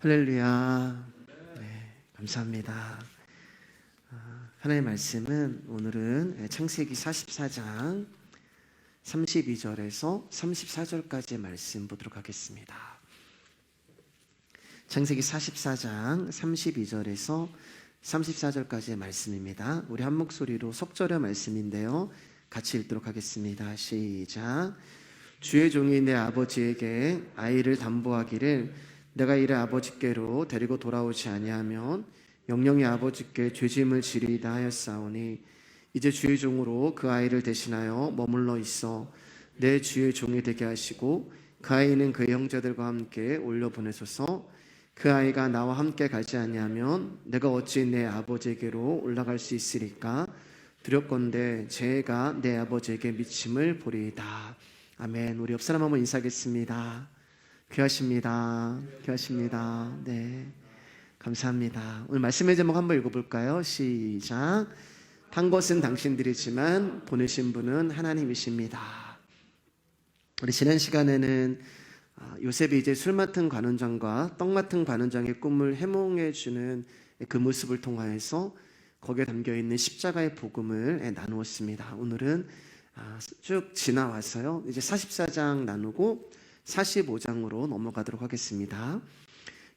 할렐루야. 네, 감사합니다. 하나님의 말씀은 오늘은 창세기 44장 32절에서 34절까지의 말씀 보도록 하겠습니다. 창세기 44장 32절에서 34절까지의 말씀입니다. 우리 한 목소리로 속절의 말씀인데요, 같이 읽도록 하겠습니다. 시작. 주의 종이 내 아버지에게 아이를 담보하기를 내가 이를 아버지께로 데리고 돌아오지 아니하면 영영이 아버지께 죄짐을 지리이다 하였사오니 이제 주의 종으로 그 아이를 대신하여 머물러 있어 내 주의 종이 되게 하시고 그 아이는 그의 형제들과 함께 올려보내소서. 그 아이가 나와 함께 가지 아니하면 내가 어찌 내 아버지에게로 올라갈 수 있으리까? 두렵건대 제가 내 아버지에게 미침을 보리이다. 아멘. 우리 옆 사람 한번 인사하겠습니다. 귀하십니다. 귀하십니다. 네, 감사합니다. 오늘 말씀의 제목 한번 읽어볼까요? 시작. 한 것은 당신들이지만 보내신 분은 하나님이십니다. 우리 지난 시간에는 요셉이 이제 술 맡은 관원장과 떡 맡은 관원장의 꿈을 해몽해 주는 그 모습을 통하여서 거기에 담겨있는 십자가의 복음을 나누었습니다. 오늘은 쭉 지나와서요, 이제 44장 나누고 45장으로 넘어가도록 하겠습니다.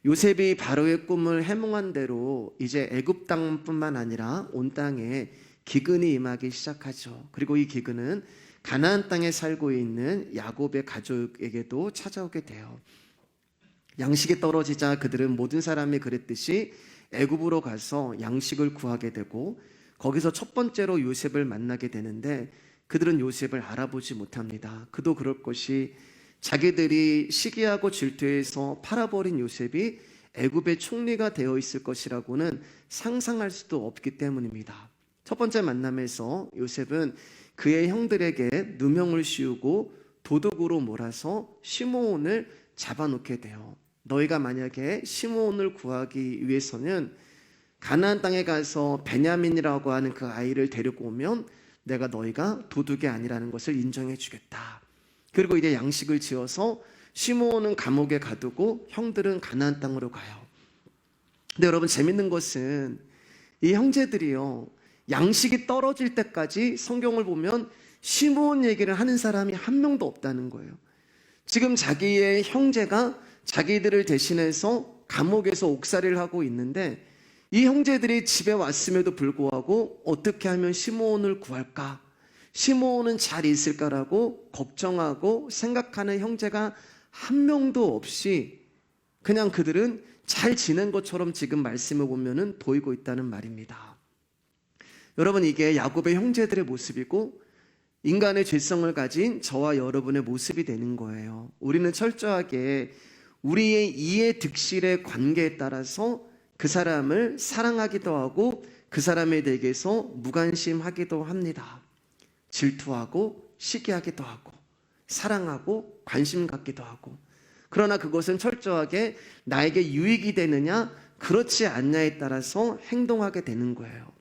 요셉이 바로의 꿈을 해몽한 대로 이제 애굽 땅뿐만 아니라 온 땅에 기근이 임하기 시작하죠. 그리고 이 기근은 가나안 땅에 살고 있는 야곱의 가족에게도 찾아오게 돼요. 양식이 떨어지자 그들은 모든 사람이 그랬듯이 애굽으로 가서 양식을 구하게 되고 거기서 첫 번째로 요셉을 만나게 되는데 그들은 요셉을 알아보지 못합니다. 그도 그럴 것이 자기들이 시기하고 질투해서 팔아버린 요셉이 애굽의 총리가 되어 있을 것이라고는 상상할 수도 없기 때문입니다. 첫 번째 만남에서 요셉은 그의 형들에게 누명을 씌우고 도둑으로 몰아서 시므온을 잡아놓게 돼요. 너희가 만약에 시므온을 구하기 위해서는 가나안 땅에 가서 베냐민이라고 하는 그 아이를 데리고 오면 내가 너희가 도둑이 아니라는 것을 인정해 주겠다. 그리고 이제 양식을 지어서 시므온은 감옥에 가두고 형들은 가나안 땅으로 가요. 근데 여러분, 재밌는 것은 이 형제들이요, 양식이 떨어질 때까지 성경을 보면 시므온 얘기를 하는 사람이 한 명도 없다는 거예요. 지금 자기의 형제가 자기들을 대신해서 감옥에서 옥살이를 하고 있는데 이 형제들이 집에 왔음에도 불구하고 어떻게 하면 시므온을 구할까? 시므온은 잘 있을까라고 걱정하고 생각하는 형제가 한 명도 없이 그냥 그들은 잘 지낸 것처럼 지금 말씀을 보면은 보이고 있다는 말입니다. 여러분, 이게 야곱의 형제들의 모습이고 인간의 죄성을 가진 저와 여러분의 모습이 되는 거예요. 우리는 철저하게 우리의 이해 득실의 관계에 따라서 그 사람을 사랑하기도 하고 그 사람에 대해서 무관심하기도 합니다. 질투하고 시기하기도 하고 사랑하고 관심 갖기도 하고, 그러나 그것은 철저하게 나에게 유익이 되느냐 그렇지 않냐에 따라서 행동하게 되는 거예요.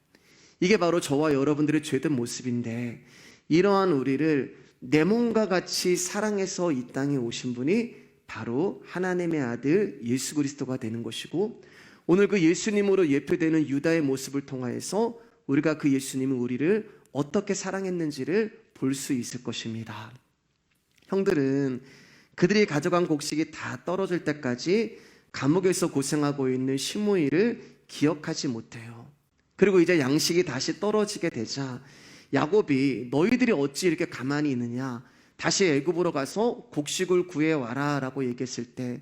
이게 바로 저와 여러분들의 죄된 모습인데 이러한 우리를 내 몸과 같이 사랑해서 이 땅에 오신 분이 바로 하나님의 아들 예수 그리스도가 되는 것이고, 오늘 그 예수님으로 예표되는 유다의 모습을 통하여서 우리가 그 예수님은 우리를 어떻게 사랑했는지를 볼 수 있을 것입니다. 형들은 그들이 가져간 곡식이 다 떨어질 때까지 감옥에서 고생하고 있는 시므이를 기억하지 못해요. 그리고 이제 양식이 다시 떨어지게 되자 야곱이 너희들이 어찌 이렇게 가만히 있느냐, 다시 애굽으로 가서 곡식을 구해와라 라고 얘기했을 때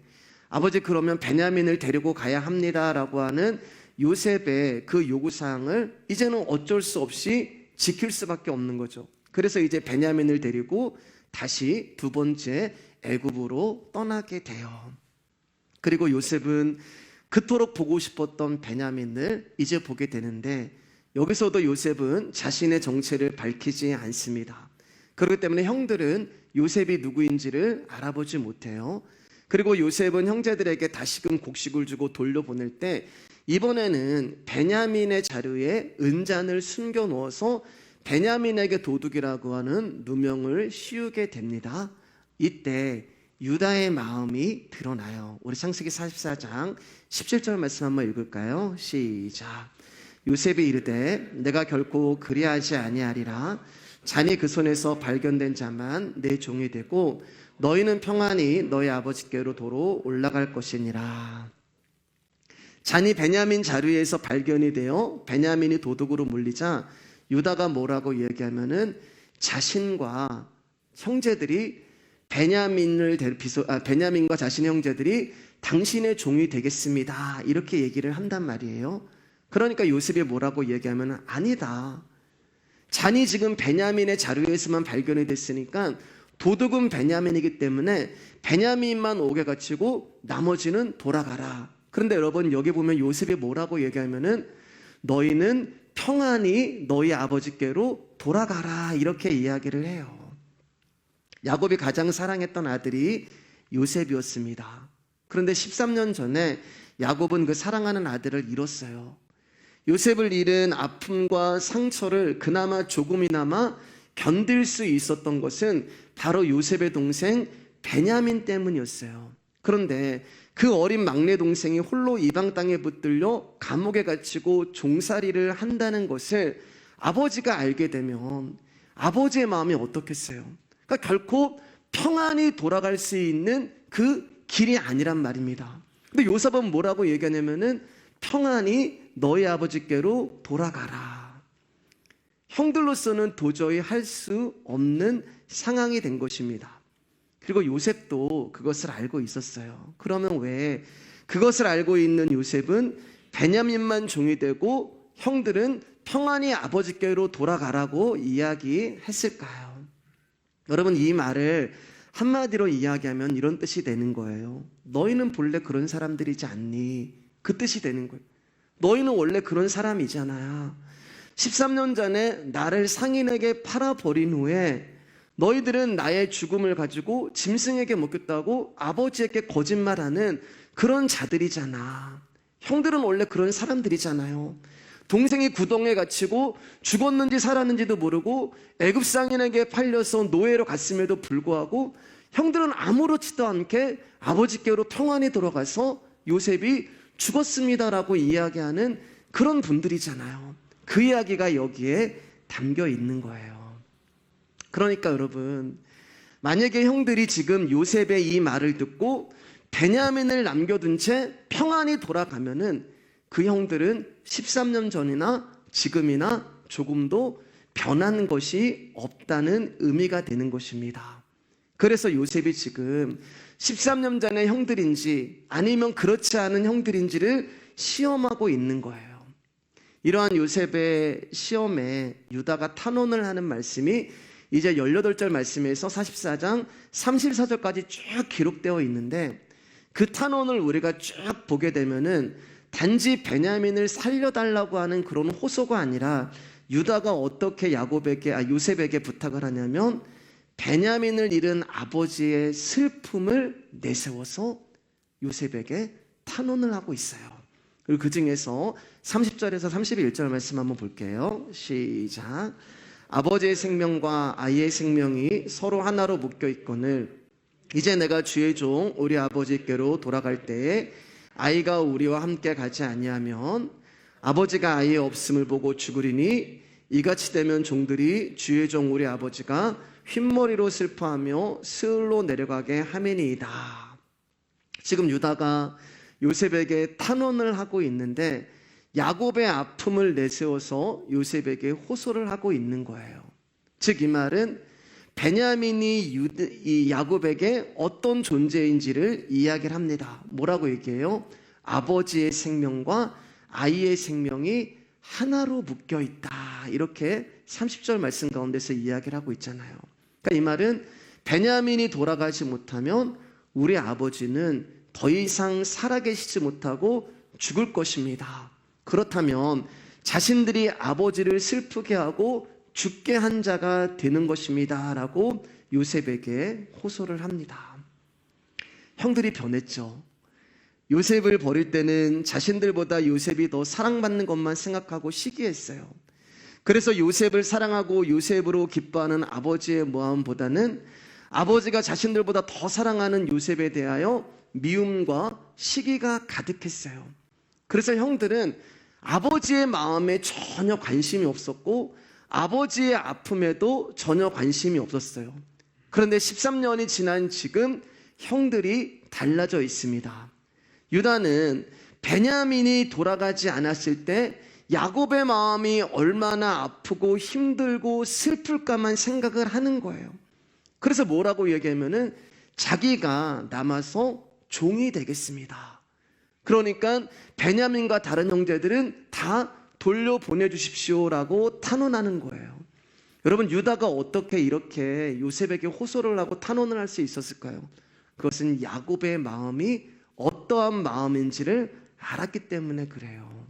아버지, 그러면 베냐민을 데리고 가야 합니다 라고 하는 요셉의 그 요구사항을 이제는 어쩔 수 없이 지킬 수밖에 없는 거죠. 그래서 이제 베냐민을 데리고 다시 두 번째 애굽으로 떠나게 돼요. 그리고 요셉은 그토록 보고 싶었던 베냐민을 이제 보게 되는데 여기서도 요셉은 자신의 정체를 밝히지 않습니다. 그렇기 때문에 형들은 요셉이 누구인지를 알아보지 못해요. 그리고 요셉은 형제들에게 다시금 곡식을 주고 돌려보낼 때 이번에는 베냐민의 자루에 은잔을 숨겨 놓아서 베냐민에게 도둑이라고 하는 누명을 씌우게 됩니다. 이때 유다의 마음이 드러나요. 우리 창세기 44장 17절 말씀 한번 읽을까요? 시작. 요셉이 이르되 내가 결코 그리하지 아니하리라. 잔이 그 손에서 발견된 자만 내 종이 되고 너희는 평안히 너희 아버지께로 도로 올라갈 것이니라. 잔이 베냐민 자루에서 발견이 되어 베냐민이 도둑으로 물리자 유다가 뭐라고 얘기하면은 자신과 형제들이 베냐민과 자신의 형제들이 당신의 종이 되겠습니다. 이렇게 얘기를 한단 말이에요. 그러니까 요셉이 뭐라고 얘기하면 아니다. 잔이 지금 베냐민의 자루에서만 발견이 됐으니까 도둑은 베냐민이기 때문에 베냐민만 옥에 갇히고 나머지는 돌아가라. 그런데 여러분 여기 보면 요셉이 뭐라고 얘기하면은 너희는 평안히 너희 아버지께로 돌아가라. 이렇게 이야기를 해요. 야곱이 가장 사랑했던 아들이 요셉이었습니다. 그런데 13년 전에 야곱은 그 사랑하는 아들을 잃었어요. 요셉을 잃은 아픔과 상처를 그나마 조금이나마 견딜 수 있었던 것은 바로 요셉의 동생 베냐민 때문이었어요. 그런데 그 어린 막내 동생이 홀로 이방 땅에 붙들려 감옥에 갇히고 종살이를 한다는 것을 아버지가 알게 되면 아버지의 마음이 어떻겠어요? 그러니까 결코 평안히 돌아갈 수 있는 그 길이 아니란 말입니다. 근데 요셉은 뭐라고 얘기하냐면은 평안히 너희 아버지께로 돌아가라. 형들로서는 도저히 할 수 없는 상황이 된 것입니다. 그리고 요셉도 그것을 알고 있었어요. 그러면 왜 그것을 알고 있는 요셉은 베냐민만 종이 되고 형들은 평안히 아버지께로 돌아가라고 이야기했을까요? 여러분 이 말을 한마디로 이야기하면 이런 뜻이 되는 거예요. 너희는 본래 그런 사람들이지 않니? 그 뜻이 되는 거예요. 너희는 원래 그런 사람이잖아. 13년 전에 나를 상인에게 팔아버린 후에 너희들은 나의 죽음을 가지고 짐승에게 먹겠다고 아버지에게 거짓말하는 그런 자들이잖아. 형들은 원래 그런 사람들이잖아요. 동생이 구덩이에 갇히고 죽었는지 살았는지도 모르고 애굽 상인에게 팔려서 노예로 갔음에도 불구하고 형들은 아무렇지도 않게 아버지께로 평안히 돌아가서 요셉이 죽었습니다라고 이야기하는 그런 분들이잖아요. 그 이야기가 여기에 담겨 있는 거예요. 그러니까 여러분, 만약에 형들이 지금 요셉의 이 말을 듣고 베냐민을 남겨둔 채 평안히 돌아가면은 그 형들은 13년 전이나 지금이나 조금도 변한 것이 없다는 의미가 되는 것입니다. 그래서 요셉이 지금 13년 전의 형들인지 아니면 그렇지 않은 형들인지를 시험하고 있는 거예요. 이러한 요셉의 시험에 유다가 탄원을 하는 말씀이 이제 18절 말씀에서 44장 34절까지 쭉 기록되어 있는데 그 탄원을 우리가 쭉 보게 되면은 단지 베냐민을 살려달라고 하는 그런 호소가 아니라 유다가 어떻게 요셉에게 부탁을 하냐면 베냐민을 잃은 아버지의 슬픔을 내세워서 요셉에게 탄원을 하고 있어요. 그리고 그 중에서 30절에서 31절 말씀 한번 볼게요. 시작. 아버지의 생명과 아이의 생명이 서로 하나로 묶여 있거늘 이제 내가 주의 종 우리 아버지께로 돌아갈 때에 아이가 우리와 함께 가지 아니하면 아버지가 아이의 없음을 보고 죽으리니 이같이 되면 종들이 주의 종 우리 아버지가 흰머리로 슬퍼하며 스을로 내려가게 하매니이다. 지금 유다가 요셉에게 탄원을 하고 있는데 야곱의 아픔을 내세워서 요셉에게 호소를 하고 있는 거예요. 즉 이 말은 베냐민이 이 야곱에게 어떤 존재인지를 이야기를 합니다. 뭐라고 얘기해요? 아버지의 생명과 아이의 생명이 하나로 묶여 있다. 이렇게 30절 말씀 가운데서 이야기를 하고 있잖아요. 그러니까 이 말은 베냐민이 돌아가지 못하면 우리 아버지는 더 이상 살아계시지 못하고 죽을 것입니다. 그렇다면 자신들이 아버지를 슬프게 하고 죽게 한 자가 되는 것입니다 라고 요셉에게 호소를 합니다. 형들이 변했죠. 요셉을 버릴 때는 자신들보다 요셉이 더 사랑받는 것만 생각하고 시기했어요. 그래서 요셉을 사랑하고 요셉으로 기뻐하는 아버지의 마음보다는 아버지가 자신들보다 더 사랑하는 요셉에 대하여 미움과 시기가 가득했어요. 그래서 형들은 아버지의 마음에 전혀 관심이 없었고 아버지의 아픔에도 전혀 관심이 없었어요. 그런데 13년이 지난 지금 형들이 달라져 있습니다. 유다는 베냐민이 돌아가지 않았을 때 야곱의 마음이 얼마나 아프고 힘들고 슬플까만 생각을 하는 거예요. 그래서 뭐라고 얘기하면은 자기가 남아서 종이 되겠습니다. 그러니까 베냐민과 다른 형제들은 다 돌려보내주십시오라고 탄원하는 거예요. 여러분, 유다가 어떻게 이렇게 요셉에게 호소를 하고 탄원을 할 수 있었을까요? 그것은 야곱의 마음이 어떠한 마음인지를 알았기 때문에 그래요.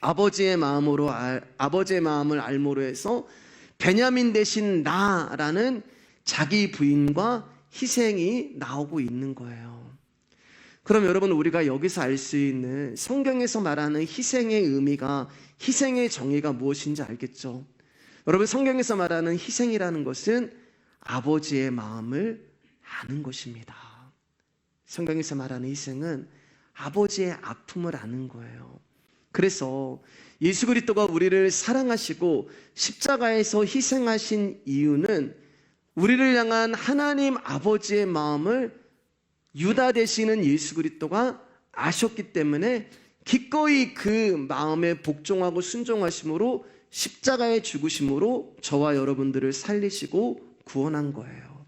아버지의 마음을 알모로 해서 베냐민 대신 나라는 자기 부인과 희생이 나오고 있는 거예요. 그럼 여러분, 우리가 여기서 알 수 있는 성경에서 말하는 희생의 의미가, 희생의 정의가 무엇인지 알겠죠? 여러분, 성경에서 말하는 희생이라는 것은 아버지의 마음을 아는 것입니다. 성경에서 말하는 희생은 아버지의 아픔을 아는 거예요. 그래서 예수 그리스도가 우리를 사랑하시고 십자가에서 희생하신 이유는 우리를 향한 하나님 아버지의 마음을 유다 되시는 예수 그리스도가 아셨기 때문에 기꺼이 그 마음에 복종하고 순종하심으로 십자가의 죽으심으로 저와 여러분들을 살리시고 구원한 거예요.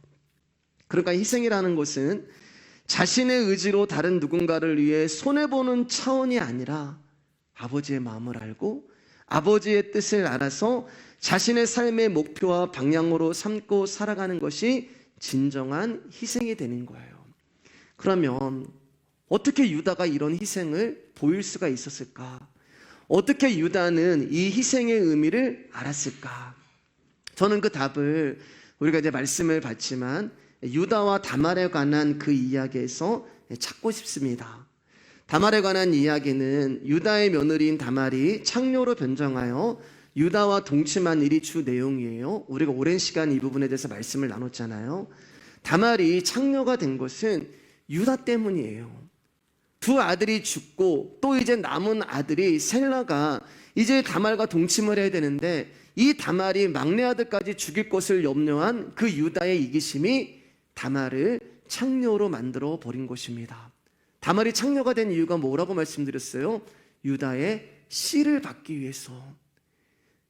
그러니까 희생이라는 것은 자신의 의지로 다른 누군가를 위해 손해보는 차원이 아니라 아버지의 마음을 알고 아버지의 뜻을 알아서 자신의 삶의 목표와 방향으로 삼고 살아가는 것이 진정한 희생이 되는 거예요. 그러면 어떻게 유다가 이런 희생을 보일 수가 있었을까? 어떻게 유다는 이 희생의 의미를 알았을까? 저는 그 답을 우리가 이제 말씀을 봤지만 유다와 다말에 관한 그 이야기에서 찾고 싶습니다. 다말에 관한 이야기는 유다의 며느리인 다말이 창녀로 변장하여 유다와 동침한 일이 주 내용이에요. 우리가 오랜 시간 이 부분에 대해서 말씀을 나눴잖아요. 다말이 창녀가 된 것은 유다 때문이에요. 두 아들이 죽고 또 이제 남은 아들이 셀라가 이제 다말과 동침을 해야 되는데 이 다말이 막내 아들까지 죽일 것을 염려한 그 유다의 이기심이 다말을 창녀로 만들어 버린 것입니다. 다말이 창녀가 된 이유가 뭐라고 말씀드렸어요? 유다의 씨를 받기 위해서,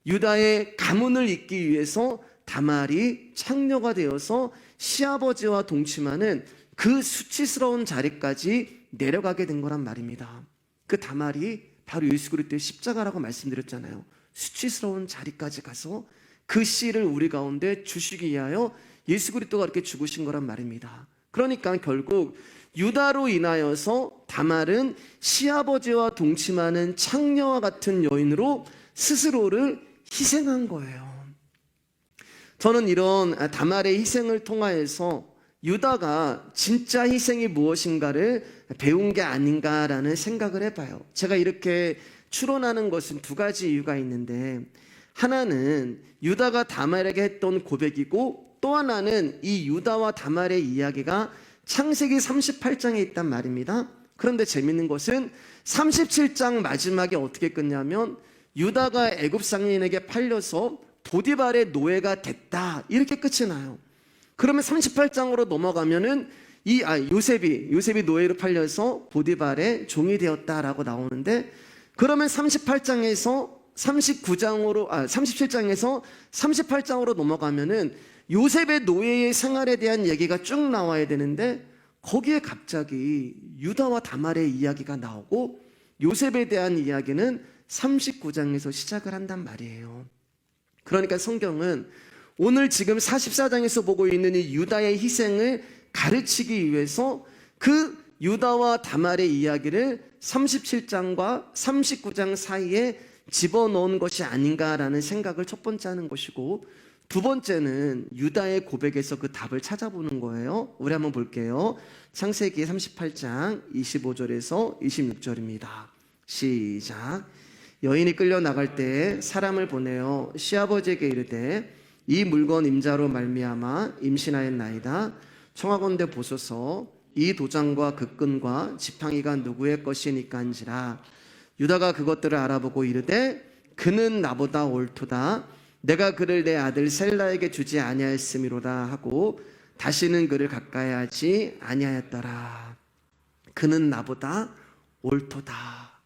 유다의 가문을 잇기 위해서 다말이 창녀가 되어서 시아버지와 동침하는 그 수치스러운 자리까지 내려가게 된 거란 말입니다. 그 다말이 바로 예수 그리스도의 십자가라고 말씀드렸잖아요. 수치스러운 자리까지 가서 그 씨를 우리 가운데 주시기 위하여 예수 그리스도가 이렇게 죽으신 거란 말입니다. 그러니까 결국 유다로 인하여서 다말은 시아버지와 동침하는 창녀와 같은 여인으로 스스로를 희생한 거예요. 저는 이런 다말의 희생을 통하여서 유다가 진짜 희생이 무엇인가를 배운 게 아닌가라는 생각을 해봐요. 제가 이렇게 추론하는 것은 두 가지 이유가 있는데, 하나는 유다가 다말에게 했던 고백이고, 또 하나는 이 유다와 다말의 이야기가 창세기 38장에 있단 말입니다. 그런데 재밌는 것은 37장 마지막에 어떻게 끝냐면 유다가 애굽 상인에게 팔려서 보디발의 노예가 됐다, 이렇게 끝이 나요. 그러면 38장으로 넘어가면은 요셉이 노예로 팔려서 보디발의 종이 되었다라고 나오는데, 그러면 37장에서 38장으로 넘어가면은 요셉의 노예의 생활에 대한 얘기가 쭉 나와야 되는데, 거기에 갑자기 유다와 다말의 이야기가 나오고 요셉에 대한 이야기는 39장에서 시작을 한단 말이에요. 그러니까 성경은 오늘 지금 44장에서 보고 있는 이 유다의 희생을 가르치기 위해서 그 유다와 다말의 이야기를 37장과 39장 사이에 집어넣은 것이 아닌가라는 생각을 첫 번째 하는 것이고, 두 번째는 유다의 고백에서 그 답을 찾아보는 거예요. 우리 한번 볼게요. 창세기 38장 25절에서 26절입니다. 시작. 여인이 끌려 나갈 때 사람을 보내어 시아버지에게 이르되 이 물건 임자로 말미암아 임신하였나이다. 청하건대 보소서 이 도장과 그 끈과 지팡이가 누구의 것이니까인지라. 유다가 그것들을 알아보고 이르되 그는 나보다 옳도다. 내가 그를 내 아들 셀라에게 주지 아니하였음이로다 하고 다시는 그를 가까이 하지 아니하였더라. 그는 나보다 옳도다.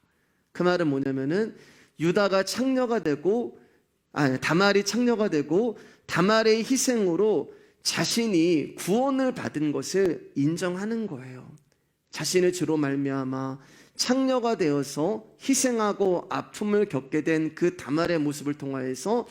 그 말은 뭐냐면은 유다가 창녀가 되고 다말이 창녀가 되고 다말의 희생으로 자신이 구원을 받은 것을 인정하는 거예요. 자신의 죄로 말미암아 창녀가 되어서 희생하고 아픔을 겪게 된 그 다말의 모습을 통하여서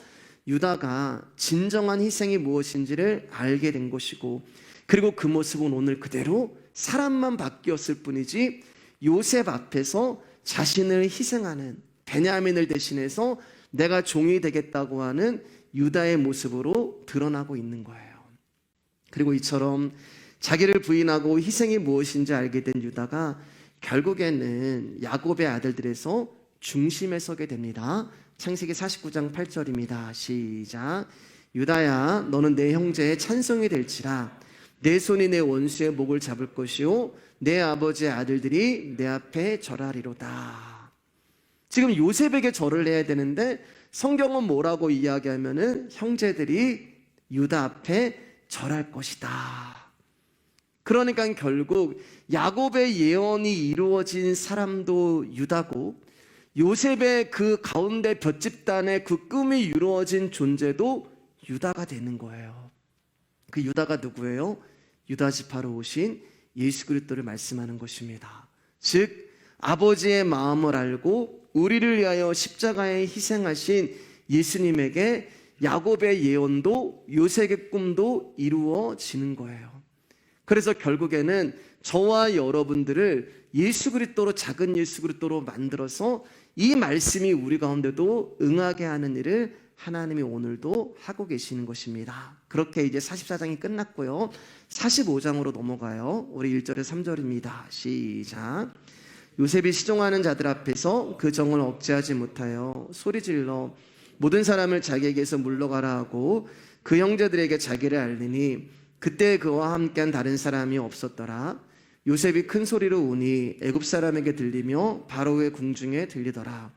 유다가 진정한 희생이 무엇인지를 알게 된 것이고, 그리고 그 모습은 오늘 그대로 사람만 바뀌었을 뿐이지 요셉 앞에서 자신을 희생하는, 베냐민을 대신해서 내가 종이 되겠다고 하는 유다의 모습으로 드러나고 있는 거예요. 그리고 이처럼 자기를 부인하고 희생이 무엇인지 알게 된 유다가 결국에는 야곱의 아들들에서 중심에 서게 됩니다. 창세기 49장 8절입니다. 시작. 유다야 너는 내 형제의 찬송이 될지라. 내 손이 내 원수의 목을 잡을 것이요 내 아버지의 아들들이 내 앞에 절하리로다. 지금 요셉에게 절을 해야 되는데 성경은 뭐라고 이야기하면은 형제들이 유다 앞에 절할 것이다. 그러니까 결국 야곱의 예언이 이루어진 사람도 유다고, 요셉의 그 가운데 볏집단의 그 꿈이 이루어진 존재도 유다가 되는 거예요. 그 유다가 누구예요? 유다 지파로 오신 예수 그리스도를 말씀하는 것입니다. 즉 아버지의 마음을 알고 우리를 위하여 십자가에 희생하신 예수님에게 야곱의 예언도 요셉의 꿈도 이루어지는 거예요. 그래서 결국에는 저와 여러분들을 예수 그리스도로, 작은 예수 그리스도로 만들어서 이 말씀이 우리 가운데도 응하게 하는 일을 하나님이 오늘도 하고 계시는 것입니다. 그렇게 이제 44장이 끝났고요. 45장으로 넘어가요. 우리 1절에서 3절입니다. 시작. 요셉이 시종하는 자들 앞에서 그 정을 억제하지 못하여 소리질러 모든 사람을 자기에게서 물러가라 하고 그 형제들에게 자기를 알리니 그때 그와 함께한 다른 사람이 없었더라. 요셉이 큰 소리로 우니 애굽 사람에게 들리며 바로의 궁중에 들리더라.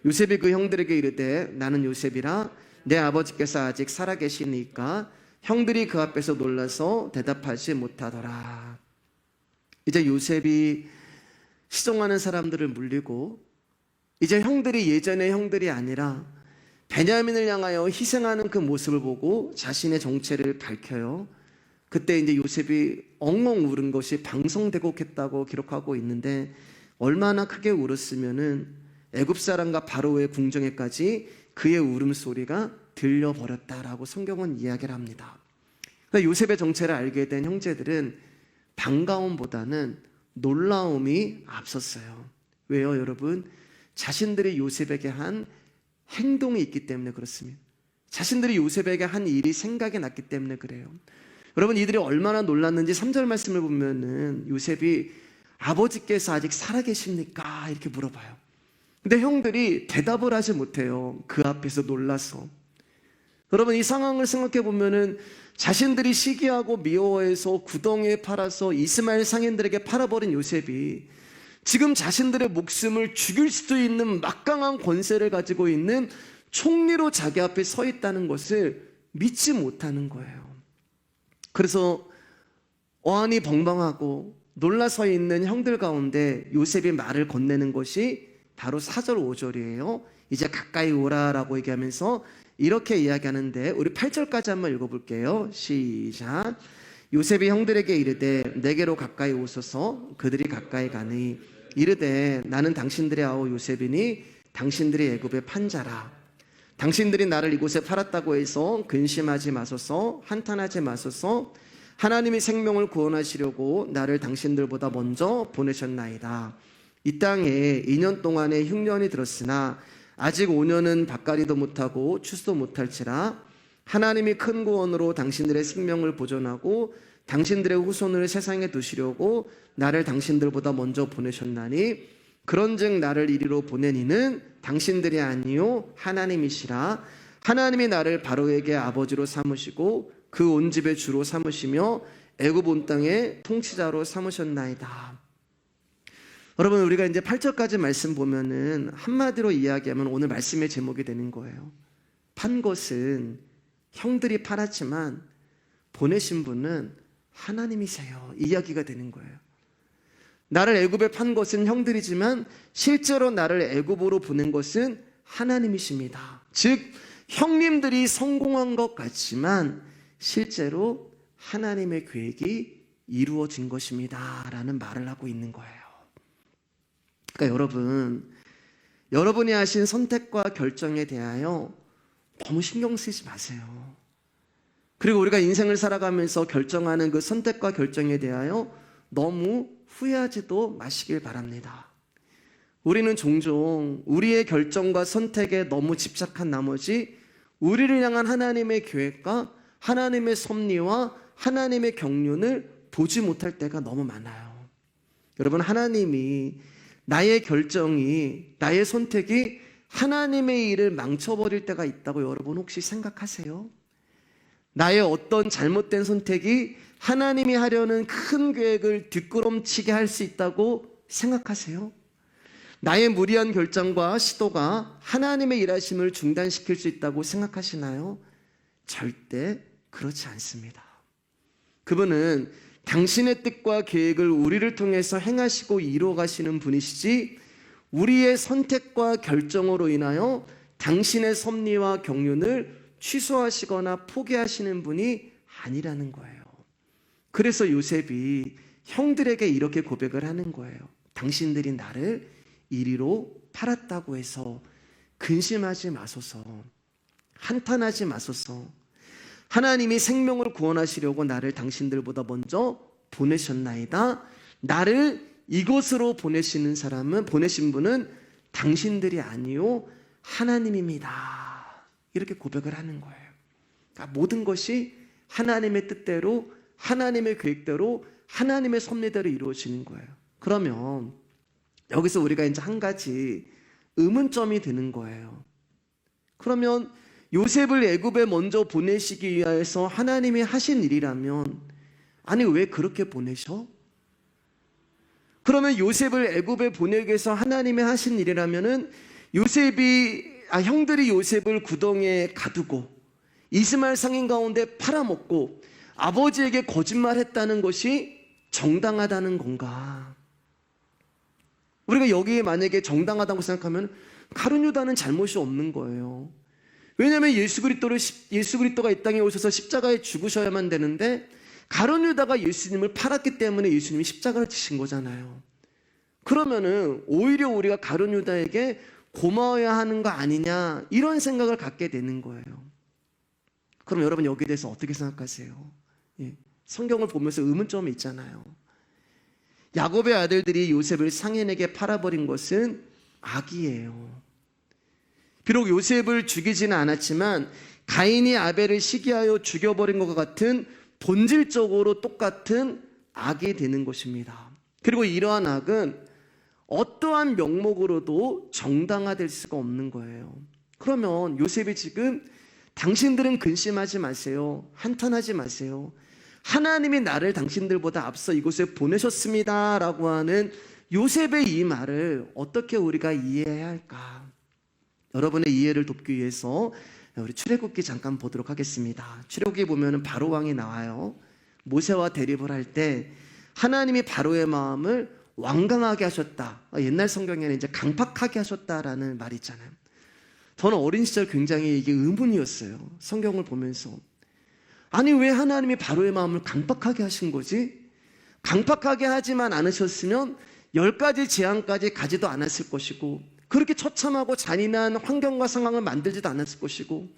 요셉이 그 형들에게 이르되 나는 요셉이라. 내 아버지께서 아직 살아계시니까 형들이 그 앞에서 놀라서 대답하지 못하더라. 이제 요셉이 시종하는 사람들을 물리고 이제 형들이 예전의 형들이 아니라 베냐민을 향하여 희생하는 그 모습을 보고 자신의 정체를 밝혀요. 그때 이제 요셉이 엉엉 울은 것이 방송되고 했다고 기록하고 있는데, 얼마나 크게 울었으면은 애굽 사람과 바로의 궁정에까지 그의 울음소리가 들려버렸다라고 성경은 이야기를 합니다. 그러니까 요셉의 정체를 알게 된 형제들은 반가움보다는 놀라움이 앞섰어요. 왜요, 여러분? 자신들이 요셉에게 한 행동이 있기 때문에 그렇습니다. 자신들이 요셉에게 한 일이 생각이 났기 때문에 그래요. 여러분, 이들이 얼마나 놀랐는지 3절 말씀을 보면은 요셉이 아버지께서 아직 살아계십니까? 이렇게 물어봐요. 근데 형들이 대답을 하지 못해요. 그 앞에서 놀라서. 여러분, 이 상황을 생각해 보면은 자신들이 시기하고 미워해서 구덩이에 팔아서 이스마엘 상인들에게 팔아버린 요셉이 지금 자신들의 목숨을 죽일 수도 있는 막강한 권세를 가지고 있는 총리로 자기 앞에 서 있다는 것을 믿지 못하는 거예요. 그래서 어안이 벙벙하고 놀라 서 있는 형들 가운데 요셉이 말을 건네는 것이 바로 4절 5절이에요. 이제 가까이 오라라고 얘기하면서 이렇게 이야기하는데, 우리 8절까지 한번 읽어볼게요. 시작. 요셉이 형들에게 이르되 내게로 가까이 오소서. 그들이 가까이 가니 이르되 나는 당신들의 아우 요셉이니 당신들이 애굽의 판자라. 당신들이 나를 이곳에 팔았다고 해서 근심하지 마소서. 한탄하지 마소서. 하나님이 생명을 구원하시려고 나를 당신들보다 먼저 보내셨나이다. 이 땅에 2년 동안의 흉년이 들었으나 아직 5년은 밭갈이도 못하고 추수도 못할지라. 하나님이 큰 구원으로 당신들의 생명을 보존하고 당신들의 후손을 세상에 두시려고 나를 당신들보다 먼저 보내셨나니 그런즉 나를 이리로 보낸 이는 당신들이 아니요 하나님이시라. 하나님이 나를 바로에게 아버지로 삼으시고 그 온 집의 주로 삼으시며 애굽 온 땅의 통치자로 삼으셨나이다. 여러분, 우리가 이제 8절까지 말씀 보면은 한마디로 이야기하면 오늘 말씀의 제목이 되는 거예요. 판 것은 형들이 팔았지만 보내신 분은 하나님이세요. 이야기가 되는 거예요. 나를 애굽에 판 것은 형들이지만 실제로 나를 애굽으로 보낸 것은 하나님이십니다. 즉 형님들이 성공한 것 같지만 실제로 하나님의 계획이 이루어진 것입니다 라는 말을 하고 있는 거예요. 그러니까 여러분이 하신 선택과 결정에 대하여 너무 신경 쓰지 마세요. 그리고 우리가 인생을 살아가면서 결정하는 그 선택과 결정에 대하여 너무 후회하지도 마시길 바랍니다. 우리는 종종 우리의 결정과 선택에 너무 집착한 나머지 우리를 향한 하나님의 계획과 하나님의 섭리와 하나님의 경륜을 보지 못할 때가 너무 많아요. 여러분, 하나님이 나의 결정이, 나의 선택이 하나님의 일을 망쳐버릴 때가 있다고 여러분 혹시 생각하세요? 나의 어떤 잘못된 선택이 하나님이 하려는 큰 계획을 뒷걸음치게 할 수 있다고 생각하세요? 나의 무리한 결정과 시도가 하나님의 일하심을 중단시킬 수 있다고 생각하시나요? 절대 그렇지 않습니다. 그분은 당신의 뜻과 계획을 우리를 통해서 행하시고 이루어가시는 분이시지 우리의 선택과 결정으로 인하여 당신의 섭리와 경륜을 취소하시거나 포기하시는 분이 아니라는 거예요. 그래서 요셉이 형들에게 이렇게 고백을 하는 거예요. 당신들이 나를 이리로 팔았다고 해서 근심하지 마소서, 한탄하지 마소서. 하나님이 생명을 구원하시려고 나를 당신들보다 먼저 보내셨나이다. 나를 이곳으로 보내신 분은 당신들이 아니요 하나님입니다. 이렇게 고백을 하는 거예요. 그러니까 모든 것이 하나님의 뜻대로, 하나님의 계획대로, 하나님의 섭리대로 이루어지는 거예요. 그러면 여기서 우리가 이제 한 가지 의문점이 드는 거예요. 그러면 요셉을 애굽에 먼저 보내시기 위해서 하나님이 하신 일이라면, 아니 왜 그렇게 보내셔? 그러면 요셉을 애굽에 보내기 위해서 하나님이 하신 일이라면은 형들이 요셉을 구덩이에 가두고 이스마엘 상인 가운데 팔아먹고 아버지에게 거짓말했다는 것이 정당하다는 건가? 우리가 여기에 만약에 정당하다고 생각하면 가룟 유다는 잘못이 없는 거예요. 왜냐하면 예수 그리스도가 이 땅에 오셔서 십자가에 죽으셔야만 되는데 가룟 유다가 예수님을 팔았기 때문에 예수님이 십자가를 지신 거잖아요. 그러면은 오히려 우리가 가룟 유다에게 고마워야 하는 거 아니냐, 이런 생각을 갖게 되는 거예요. 그럼 여러분 여기에 대해서 어떻게 생각하세요? 성경을 보면서 의문점이 있잖아요. 야곱의 아들들이 요셉을 상인에게 팔아버린 것은 악이에요. 비록 요셉을 죽이지는 않았지만 가인이 아벨을 시기하여 죽여버린 것과 같은 본질적으로 똑같은 악이 되는 것입니다. 그리고 이러한 악은 어떠한 명목으로도 정당화될 수가 없는 거예요. 그러면 요셉이 지금 당신들은 근심하지 마세요, 한탄하지 마세요, 하나님이 나를 당신들보다 앞서 이곳에 보내셨습니다 라고 하는 요셉의 이 말을 어떻게 우리가 이해해야 할까? 여러분의 이해를 돕기 위해서 우리 출애굽기 잠깐 보도록 하겠습니다. 출애굽기 보면은 바로 왕이 나와요. 모세와 대립을 할 때 하나님이 바로의 마음을 완강하게 하셨다. 옛날 성경에는 이제 강팍하게 하셨다라는 말이 있잖아요. 저는 어린 시절 굉장히 이게 의문이었어요. 성경을 보면서. 아니 왜 하나님이 바로의 마음을 강팍하게 하신 거지? 강팍하게 하지만 않으셨으면 10가지 재앙까지 가지도 않았을 것이고 그렇게 처참하고 잔인한 환경과 상황을 만들지도 않았을 것이고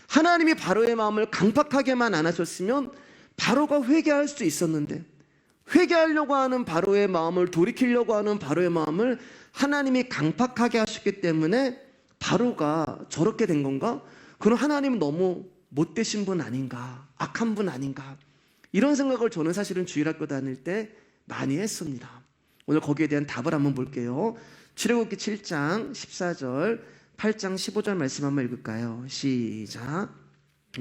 하나님이 바로의 마음을 강팍하게만 안 하셨으면 바로가 회개할 수 있었는데 회개하려고 하는 바로의 마음을, 돌이키려고 하는 바로의 마음을 하나님이 강팍하게 하셨기 때문에 바로가 저렇게 된 건가? 그럼 하나님은 너무 못되신 분 아닌가? 악한 분 아닌가? 이런 생각을 저는 사실은 주일학교 다닐 때 많이 했습니다. 오늘 거기에 대한 답을 한번 볼게요. 출애굽기 7장 14절 8장 15절 말씀 한번 읽을까요? 시작.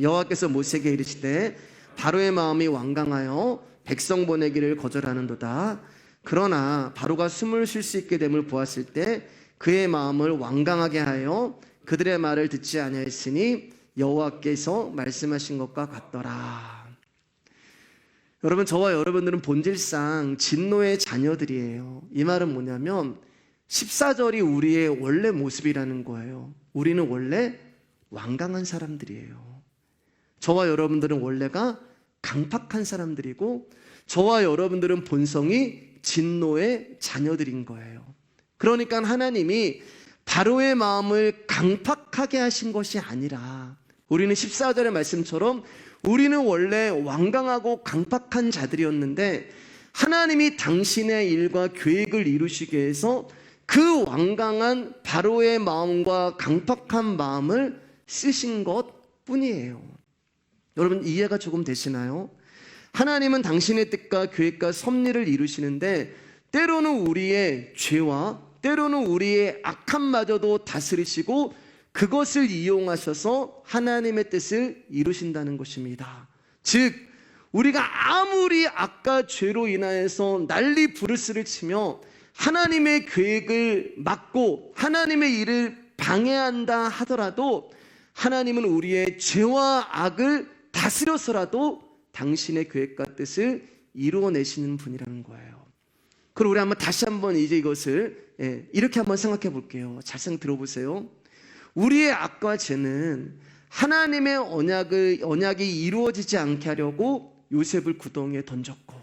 여호와께서 모세에게 이르시되 바로의 마음이 완강하여 백성 보내기를 거절하는도다. 그러나 바로가 숨을 쉴 수 있게 됨을 보았을 때 그의 마음을 완강하게 하여 그들의 말을 듣지 아니하였으니 여호와께서 말씀하신 것과 같더라. 여러분, 저와 여러분들은 본질상 진노의 자녀들이에요. 이 말은 뭐냐면 14절이 우리의 원래 모습이라는 거예요. 우리는 원래 완강한 사람들이에요. 저와 여러분들은 원래가 강팍한 사람들이고 저와 여러분들은 본성이 진노의 자녀들인 거예요. 그러니까 하나님이 바로의 마음을 강팍하게 하신 것이 아니라 우리는 14절의 말씀처럼 우리는 원래 완강하고 강팍한 자들이었는데 하나님이 당신의 일과 계획을 이루시기 위해서 그 완강한 바로의 마음과 강팍한 마음을 쓰신 것 뿐이에요. 여러분, 이해가 조금 되시나요? 하나님은 당신의 뜻과 계획과 섭리를 이루시는데 때로는 우리의 죄와 때로는 우리의 악함마저도 다스리시고 그것을 이용하셔서 하나님의 뜻을 이루신다는 것입니다. 즉 우리가 아무리 악과 죄로 인하여서 난리 부르스를 치며 하나님의 계획을 막고 하나님의 일을 방해한다 하더라도 하나님은 우리의 죄와 악을 다스려서라도 당신의 계획과 뜻을 이루어내시는 분이라는 거예요. 그럼 우리 다시 한번 이제 이것을 이렇게 한번 생각해 볼게요. 잘 생각 들어보세요. 우리의 악과 죄는 하나님의 언약이 이루어지지 않게 하려고 요셉을 구덩이에 던졌고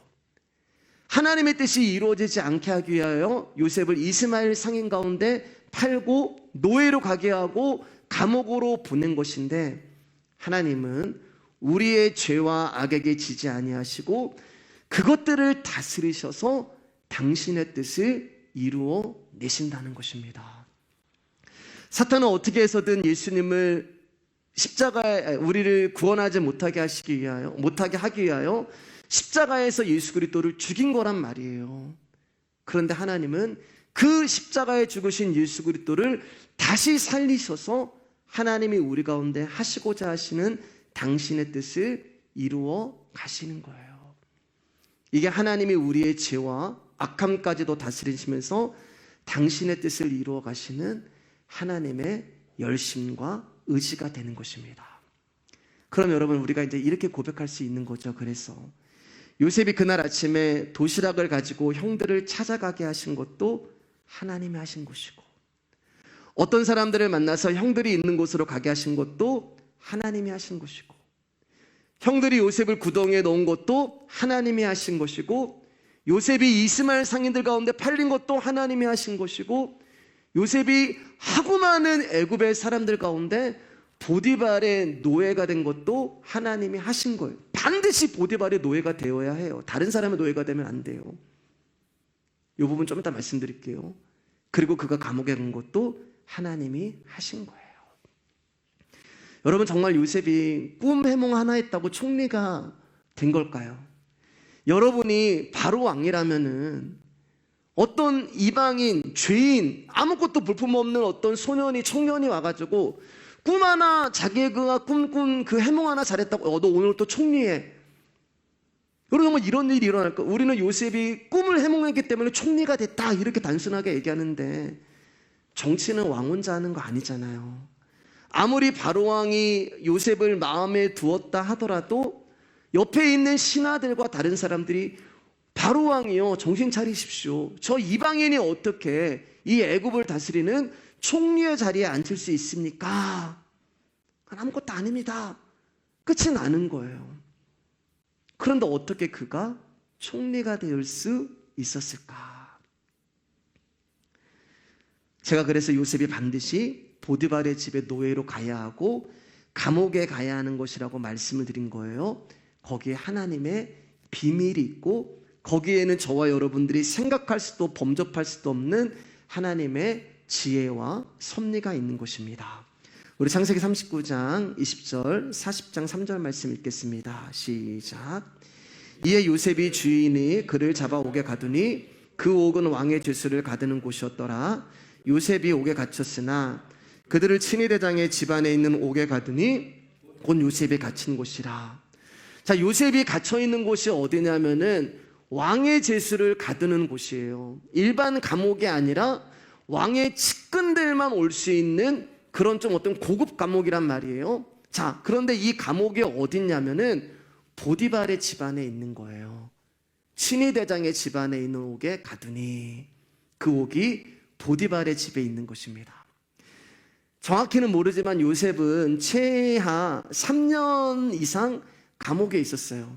하나님의 뜻이 이루어지지 않게 하기 위하여 요셉을 이스마엘 상인 가운데 팔고 노예로 가게 하고 감옥으로 보낸 것인데 하나님은 우리의 죄와 악에게 지지 아니하시고 그것들을 다스리셔서 당신의 뜻을 이루어 내신다는 것입니다. 사탄은 어떻게 해서든 예수님을 십자가에 우리를 구원하지 못하게 하기 위하여 십자가에서 예수 그리스도를 죽인 거란 말이에요. 그런데 하나님은 그 십자가에 죽으신 예수 그리스도를 다시 살리셔서 하나님이 우리 가운데 하시고자 하시는 당신의 뜻을 이루어 가시는 거예요. 이게 하나님이 우리의 죄와 악함까지도 다스리시면서 당신의 뜻을 이루어 가시는 하나님의 열심과 의지가 되는 것입니다. 그럼 여러분, 우리가 이제 이렇게 고백할 수 있는 거죠. 그래서 요셉이 그날 아침에 도시락을 가지고 형들을 찾아가게 하신 것도 하나님이 하신 것이고 어떤 사람들을 만나서 형들이 있는 곳으로 가게 하신 것도 하나님이 하신 것이고 형들이 요셉을 구덩이에 넣은 것도 하나님이 하신 것이고 요셉이 이스마엘 상인들 가운데 팔린 것도 하나님이 하신 것이고 요셉이 하고 많은 애굽의 사람들 가운데 보디발의 노예가 된 것도 하나님이 하신 거예요. 반드시 보디발의 노예가 되어야 해요. 다른 사람의 노예가 되면 안 돼요. 이 부분 좀 이따 말씀드릴게요. 그리고 그가 감옥에 간 것도 하나님이 하신 거예요. 여러분, 정말 요셉이 꿈 해몽 하나 했다고 총리가 된 걸까요? 여러분이 바로 왕이라면은 어떤 이방인, 죄인, 아무것도 볼품없는 어떤 소년이, 청년이 와가지고 꿈 하나, 자기가 꿈꾼 그 해몽 하나 잘했다고, 너 오늘 또 총리해. 여러분, 정말 이런 일이 일어날까? 우리는 요셉이 꿈을 해몽했기 때문에 총리가 됐다, 이렇게 단순하게 얘기하는데 정치는 왕 혼자 하는 거 아니잖아요. 아무리 바로왕이 요셉을 마음에 두었다 하더라도 옆에 있는 신하들과 다른 사람들이 바로왕이요, 정신 차리십시오. 저 이방인이 어떻게 이 애굽을 다스리는 총리의 자리에 앉을 수 있습니까? 아무것도 아닙니다. 끝이 나는 거예요. 그런데 어떻게 그가 총리가 될 수 있었을까? 제가 그래서 요셉이 반드시 보디발의 집에 노예로 가야 하고 감옥에 가야 하는 것이라고 말씀을 드린 거예요. 거기에 하나님의 비밀이 있고 거기에는 저와 여러분들이 생각할 수도 범접할 수도 없는 하나님의 지혜와 섭리가 있는 것입니다. 우리 창세기 39장 20절 40장 3절 말씀 읽겠습니다. 시작. 이에 요셉이 주인이 그를 잡아오게 가두니 그 옥은 왕의 죄수를 가두는 곳이었더라. 요셉이 옥에 갇혔으나 그들을 친위대장의 집안에 있는 옥에 가두니 곧 요셉이 갇힌 곳이라. 자, 요셉이 갇혀 있는 곳이 어디냐면은 왕의 제수를 가두는 곳이에요. 일반 감옥이 아니라 왕의 측근들만 올 수 있는 그런 좀 어떤 고급 감옥이란 말이에요. 자, 그런데 이 감옥이 어딨냐면은 보디발의 집안에 있는 거예요. 친위대장의 집안에 있는 옥에 가두니, 그 옥이 보디발의 집에 있는 것입니다. 정확히는 모르지만 요셉은 최하 3년 이상 감옥에 있었어요.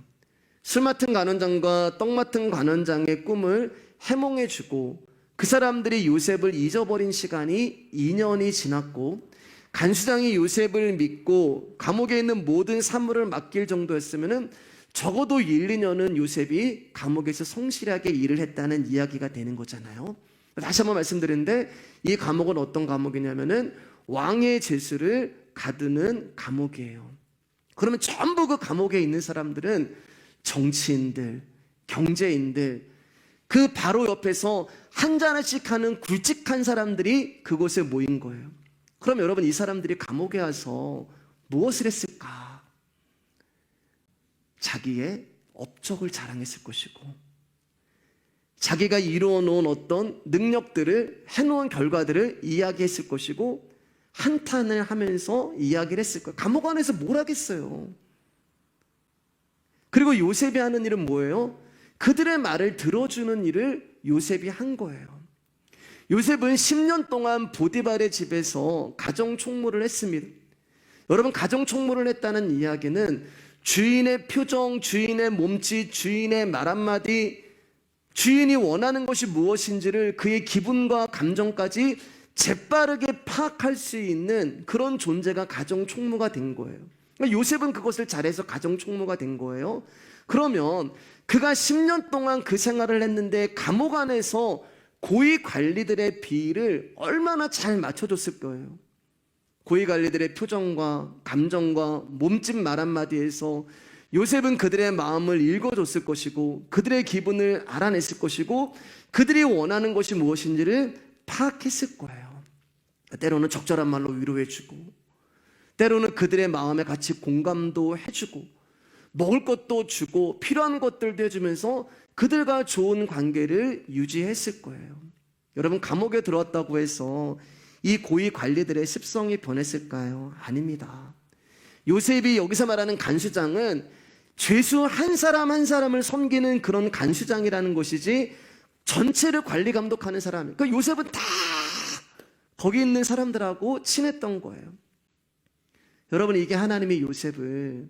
술 맡은 관원장과 떡 맡은 관원장의 꿈을 해몽해주고 그 사람들이 요셉을 잊어버린 시간이 2년이 지났고, 간수장이 요셉을 믿고 감옥에 있는 모든 사물을 맡길 정도였으면 적어도 1, 2년은 요셉이 감옥에서 성실하게 일을 했다는 이야기가 되는 거잖아요. 다시 한번 말씀드리는데, 이 감옥은 어떤 감옥이냐면은 왕의 제수를 가두는 감옥이에요. 그러면 전부 그 감옥에 있는 사람들은 정치인들, 경제인들, 그 바로 옆에서 한잔씩 하는 굵직한 사람들이 그곳에 모인 거예요. 그럼 여러분, 이 사람들이 감옥에 와서 무엇을 했을까? 자기의 업적을 자랑했을 것이고, 자기가 이루어 놓은 어떤 능력들을, 해놓은 결과들을 이야기했을 것이고, 한탄을 하면서 이야기를 했을 거예요. 감옥 안에서 뭘 하겠어요? 그리고 요셉이 하는 일은 뭐예요? 그들의 말을 들어주는 일을 요셉이 한 거예요. 요셉은 10년 동안 보디발의 집에서 가정총무를 했습니다. 여러분, 가정총무를 했다는 이야기는 주인의 표정, 주인의 몸짓, 주인의 말 한마디, 주인이 원하는 것이 무엇인지를, 그의 기분과 감정까지 재빠르게 파악할 수 있는 그런 존재가 가정총무가 된 거예요. 그러니까 요셉은 그것을 잘해서 가정총무가 된 거예요. 그러면 그가 10년 동안 그 생활을 했는데 감옥 안에서 고위 관리들의 비위를 얼마나 잘 맞춰줬을 거예요. 고위 관리들의 표정과 감정과 몸짓 말 한마디에서 요셉은 그들의 마음을 읽어줬을 것이고, 그들의 기분을 알아냈을 것이고, 그들이 원하는 것이 무엇인지를 파악했을 거예요. 때로는 적절한 말로 위로해주고, 때로는 그들의 마음에 같이 공감도 해주고, 먹을 것도 주고 필요한 것들도 해주면서 그들과 좋은 관계를 유지했을 거예요. 여러분, 감옥에 들어왔다고 해서 이 고위 관리들의 습성이 변했을까요? 아닙니다. 요셉이 여기서 말하는 간수장은 죄수 한 사람 한 사람을 섬기는 그런 간수장이라는 것이지 전체를 관리 감독하는 사람. 그러니까 요셉은 다 거기 있는 사람들하고 친했던 거예요. 여러분, 이게 하나님이 요셉을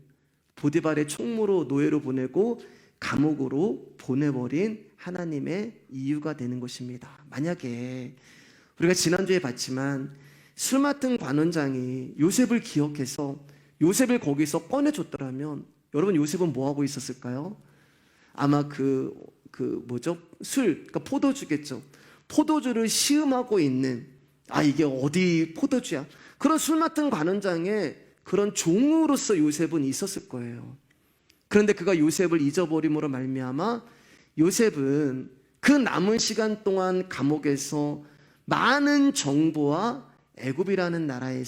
보디발의 총무로, 노예로 보내고 감옥으로 보내버린 하나님의 이유가 되는 것입니다. 만약에 우리가 지난주에 봤지만 술 맡은 관원장이 요셉을 기억해서 요셉을 거기서 꺼내줬더라면, 여러분, 요셉은 뭐 하고 있었을까요? 아마 그러니까 포도주겠죠. 포도주를 시음하고 있는, 이게 어디 포도주야? 그런 술 맡은 관원장의 그런 종으로서 요셉은 있었을 거예요. 그런데 그가 요셉을 잊어버림으로 말미암아 요셉은 그 남은 시간 동안 감옥에서 많은 정보와 애굽이라는 나라에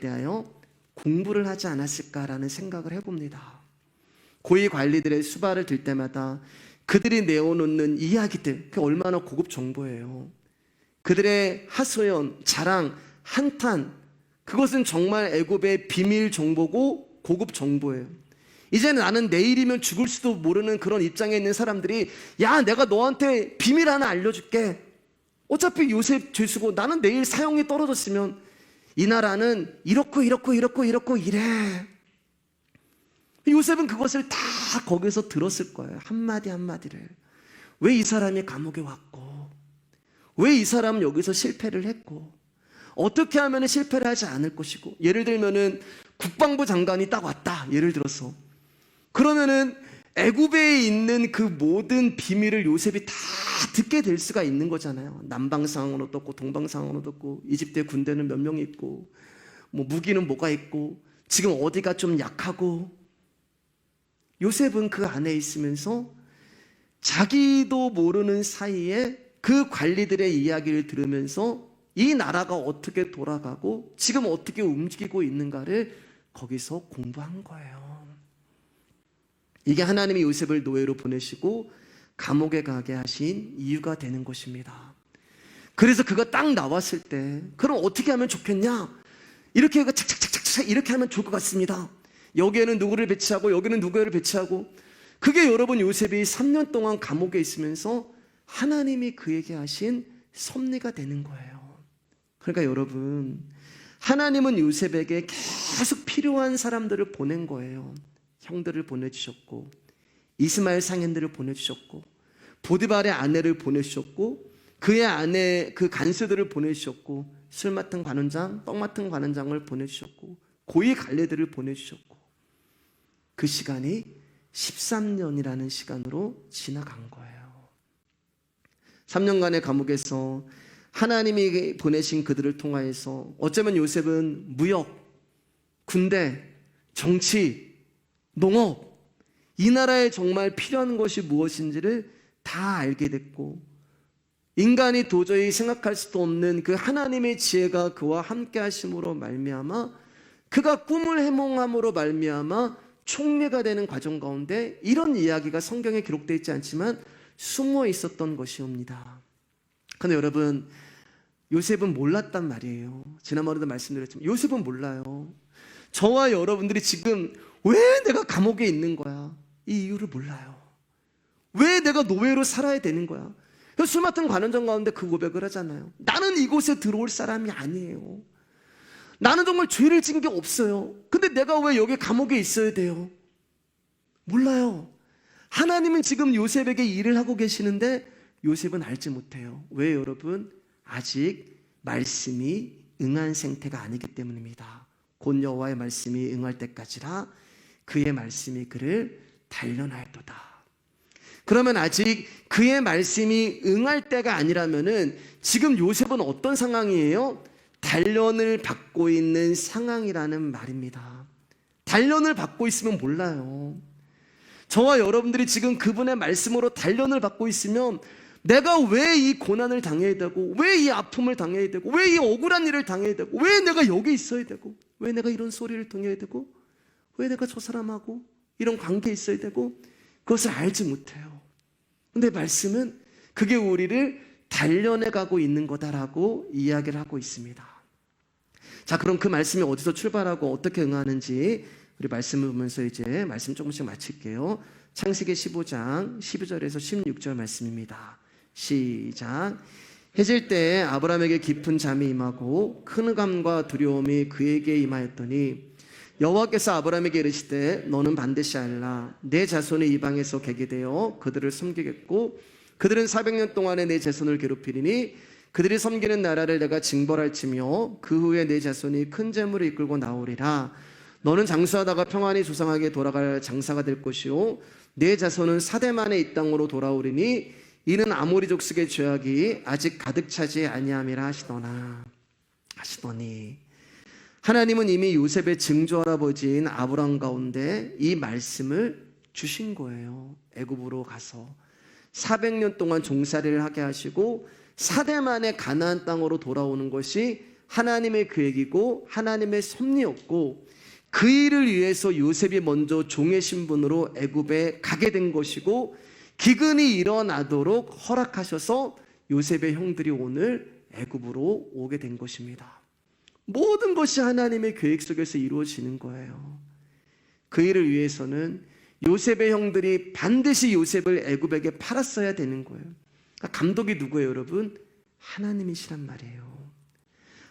대하여 공부를 하지 않았을까라는 생각을 해봅니다. 고위 관리들의 수발을 들 때마다 그들이 내어놓는 이야기들, 그게 얼마나 고급 정보예요. 그들의 하소연, 자랑, 한탄, 그것은 정말 애굽의 비밀 정보고 고급 정보예요. 이제는 나는 내일이면 죽을 수도 모르는 그런 입장에 있는 사람들이, 야, 내가 너한테 비밀 하나 알려줄게. 어차피 요셉 죄수고 나는 내일 사형이 떨어졌으면 이 나라는 이렇고 이래. 요셉은 그것을 다 거기서 들었을 거예요. 한마디 한마디를. 왜 이 사람이 감옥에 왔고, 왜 이 사람은 여기서 실패를 했고, 어떻게 하면 실패를 하지 않을 것이고, 예를 들면은 국방부 장관이 딱 왔다, 예를 들어서. 그러면은 애굽에 있는 그 모든 비밀을 요셉이 다 듣게 될 수가 있는 거잖아요. 남방 상황은 어떻고 동방 상황은 어떻고, 이집트의 군대는 몇 명이 있고, 뭐 무기는 뭐가 있고, 지금 어디가 좀 약하고. 요셉은 그 안에 있으면서 자기도 모르는 사이에 그 관리들의 이야기를 들으면서 이 나라가 어떻게 돌아가고 지금 어떻게 움직이고 있는가를 거기서 공부한 거예요. 이게 하나님이 요셉을 노예로 보내시고 감옥에 가게 하신 이유가 되는 것입니다. 그래서 그가 딱 나왔을 때 그럼 어떻게 하면 좋겠냐? 이렇게 착착착착착 이렇게 하면 좋을 것 같습니다. 여기에는 누구를 배치하고 여기는 누구를 배치하고, 그게 여러분 요셉이 3년 동안 감옥에 있으면서 하나님이 그에게 하신 섭리가 되는 거예요. 그러니까 여러분, 하나님은 요셉에게 계속 필요한 사람들을 보낸 거예요. 형들을 보내주셨고, 이스마엘 상인들을 보내주셨고, 보디발의 아내를 보내주셨고, 그의 아내 그 간수들을 보내주셨고, 술 맡은 관원장, 떡 맡은 관원장을 보내주셨고, 고위 관리들을 보내주셨고, 그 시간이 13년이라는 시간으로 지나간 거예요. 3년간의 감옥에서 하나님이 보내신 그들을 통하여서 어쩌면 요셉은 무역, 군대, 정치, 농업, 이 나라에 정말 필요한 것이 무엇인지를 다 알게 됐고, 인간이 도저히 생각할 수도 없는 그 하나님의 지혜가 그와 함께 하심으로 말미암아, 그가 꿈을 해몽함으로 말미암아 총리가 되는 과정 가운데 이런 이야기가 성경에 기록되어 있지 않지만 숨어 있었던 것이옵니다. 그런데 여러분, 요셉은 몰랐단 말이에요. 지난번에도 말씀드렸지만 요셉은 몰라요. 저와 여러분들이 지금 왜 내가 감옥에 있는 거야, 이 이유를 몰라요. 왜 내가 노예로 살아야 되는 거야. 술 맡은 관원장 가운데 그 고백을 하잖아요. 나는 이곳에 들어올 사람이 아니에요. 나는 정말 죄를 지은 게 없어요. 근데 내가 왜 여기 감옥에 있어야 돼요? 몰라요. 하나님은 지금 요셉에게 일을 하고 계시는데 요셉은 알지 못해요. 왜 여러분? 아직 말씀이 응한 상태가 아니기 때문입니다. 곧 여호와의 말씀이 응할 때까지라 그의 말씀이 그를 단련하였도다. 그러면 아직 그의 말씀이 응할 때가 아니라면은 지금 요셉은 어떤 상황이에요? 단련을 받고 있는 상황이라는 말입니다. 단련을 받고 있으면 몰라요. 저와 여러분들이 지금 그분의 말씀으로 단련을 받고 있으면 내가 왜 이 고난을 당해야 되고, 왜 이 아픔을 당해야 되고, 왜 이 억울한 일을 당해야 되고, 왜 내가 여기 있어야 되고, 왜 내가 이런 소리를 당해야 되고, 왜 내가 저 사람하고 이런 관계에 있어야 되고, 그것을 알지 못해요. 근데 말씀은 그게 우리를 단련해 가고 있는 거다라고 이야기를 하고 있습니다. 자, 그럼 그 말씀이 어디서 출발하고 어떻게 응하는지 우리 말씀을 보면서 이제 말씀 조금씩 마칠게요. 창세기 15장 12절에서 16절 말씀입니다. 시작. 해질 때 아브라함에게 깊은 잠이 임하고 큰 흑암과 두려움이 그에게 임하였더니 여호와께서 아브라함에게 이르시되 너는 반드시 알라. 내 자손이 이방에서 개게 되어 그들을 섬기겠고 그들은 400년 동안에 내 자손을 괴롭히리니 그들이 섬기는 나라를 내가 징벌할지며 그 후에 내 자손이 큰 재물을 이끌고 나오리라. 너는 장수하다가 평안히 조상에게 돌아갈 장사가 될 것이요 내 자손은 사대 만에 이 땅으로 돌아오리니 이는 아모리 족속의 죄악이 아직 가득 차지 아니함이라 하시더니 하나님은 이미 요셉의 증조 할아버지인 아브라함 가운데 이 말씀을 주신 거예요. 애굽으로 가서 400년 동안 종살이를 하게 하시고 4대 만에 가나안 땅으로 돌아오는 것이 하나님의 계획이고 하나님의 섭리였고, 그 일을 위해서 요셉이 먼저 종의 신분으로 애굽에 가게 된 것이고, 기근이 일어나도록 허락하셔서 요셉의 형들이 오늘 애굽으로 오게 된 것입니다. 모든 것이 하나님의 계획 속에서 이루어지는 거예요. 그 일을 위해서는 요셉의 형들이 반드시 요셉을 애굽에게 팔았어야 되는 거예요. 감독이 누구예요, 여러분? 하나님이시란 말이에요.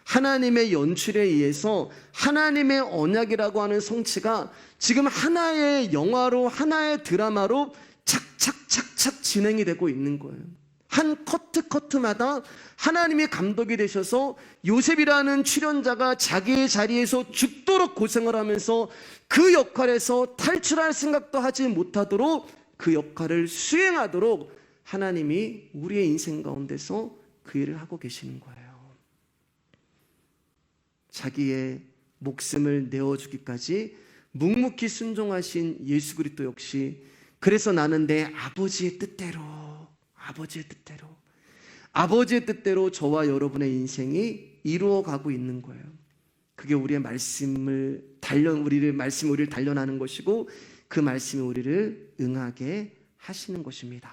하나님의 연출에 의해서 하나님의 언약이라고 하는 성취가 지금 하나의 영화로, 하나의 드라마로 착착착착 진행이 되고 있는 거예요. 한 커트마다 하나님이 감독이 되셔서 요셉이라는 출연자가 자기의 자리에서 죽도록 고생을 하면서 그 역할에서 탈출할 생각도 하지 못하도록 그 역할을 수행하도록 하나님이 우리의 인생 가운데서 그 일을 하고 계시는 거예요. 자기의 목숨을 내어주기까지 묵묵히 순종하신 예수 그리스도 역시, 그래서 나는 내 아버지의 뜻대로 아버지의 뜻대로 저와 여러분의 인생이 이루어가고 있는 거예요. 그게 우리의 우리를 단련하는 것이고 그 말씀이 우리를 응하게 하시는 것입니다.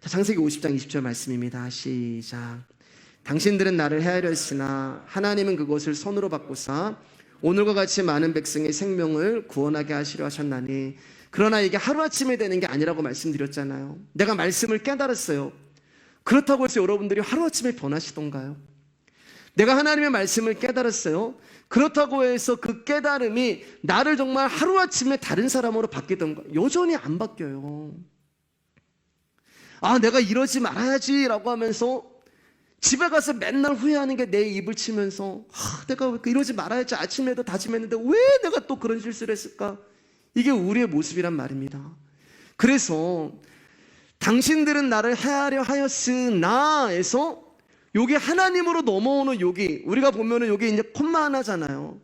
자, 창세기 50장 20절 말씀입니다. 시작. 당신들은 나를 헤아려 했으나 하나님은 그것을 선으로 바꾸사 오늘과 같이 많은 백성의 생명을 구원하게 하시려 하셨나니. 그러나 이게 하루아침에 되는 게 아니라고 말씀드렸잖아요. 내가 말씀을 깨달았어요. 그렇다고 해서 여러분들이 하루아침에 변하시던가요? 내가 하나님의 말씀을 깨달았어요. 그렇다고 해서 그 깨달음이 나를 정말 하루아침에 다른 사람으로 바뀌던가? 여전히 안 바뀌어요. 아, 내가 이러지 말아야지 라고 하면서 집에 가서 맨날 후회하는 게 내 입을 치면서 내가 이러지 말아야지 아침에도 다짐했는데 왜 내가 또 그런 실수를 했을까? 이게 우리의 모습이란 말입니다. 그래서 당신들은 나를 헤아려 하였으나에서 여기 하나님으로 넘어오는 여기 우리가 보면은 여기 이제 콤마 하나잖아요.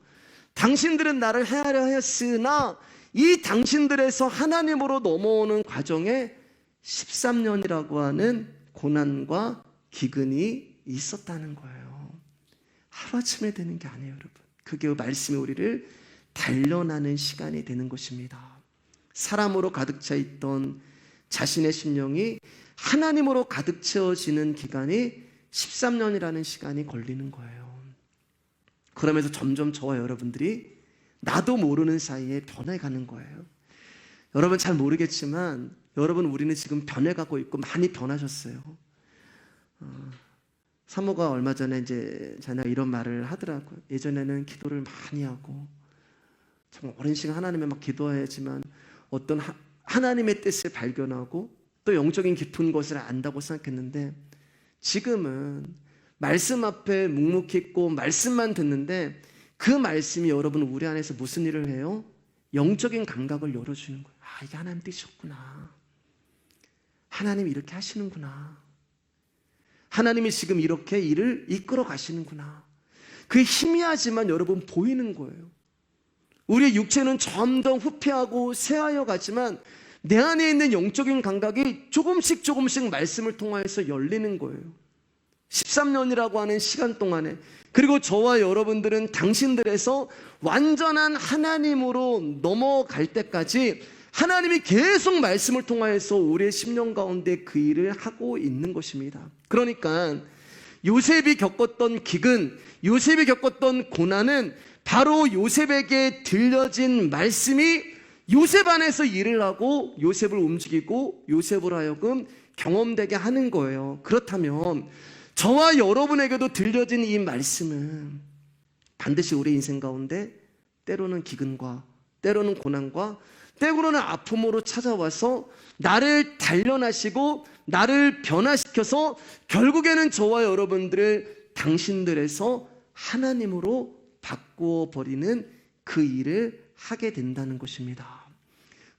당신들은 나를 헤아려 하였으나 이 당신들에서 하나님으로 넘어오는 과정에 13년이라고 하는 고난과 기근이 있었다는 거예요. 하루아침에 되는 게 아니에요, 여러분. 그게 말씀이 우리를 단련하는 시간이 되는 것입니다. 사람으로 가득 차 있던 자신의 심령이 하나님으로 가득 채워지는 기간이 13년이라는 시간이 걸리는 거예요. 그러면서 점점 저와 여러분들이 나도 모르는 사이에 변해가는 거예요. 여러분 잘 모르겠지만 여러분 우리는 지금 변해가고 있고 많이 변하셨어요. 사모가 얼마 전에 이제 자네가 이런 말을 하더라고요. 예전에는 기도를 많이 하고 정말 오랜 시간 하나님의 막 기도해야지만 어떤 하나님의 뜻을 발견하고 또 영적인 깊은 것을 안다고 생각했는데 지금은 말씀 앞에 묵묵히 있고 말씀만 듣는데 그 말씀이 여러분 우리 안에서 무슨 일을 해요? 영적인 감각을 열어주는 거예요. 아, 이게 하나님 뜻이었구나. 하나님이 이렇게 하시는구나. 하나님이 지금 이렇게 일을 이끌어 가시는구나. 그게 희미하지만 여러분 보이는 거예요. 우리의 육체는 점점 후퇴하고 쇠하여 가지만 내 안에 있는 영적인 감각이 조금씩 말씀을 통하여서 열리는 거예요. 13년이라고 하는 시간 동안에. 그리고 저와 여러분들은 당신들에서 완전한 하나님으로 넘어갈 때까지 하나님이 계속 말씀을 통하여서 우리의 심령 가운데 그 일을 하고 있는 것입니다. 그러니까 요셉이 겪었던 기근, 요셉이 겪었던 고난은 바로 요셉에게 들려진 말씀이 요셉 안에서 일을 하고 요셉을 움직이고 요셉으로 하여금 경험되게 하는 거예요. 그렇다면 저와 여러분에게도 들려진 이 말씀은 반드시 우리 인생 가운데 때로는 기근과 때로는 고난과 때로는 아픔으로 찾아와서 나를 단련하시고 나를 변화시켜서 결국에는 저와 여러분들을 당신들에서 하나님으로 바꾸어 버리는 그 일을 하게 된다는 것입니다.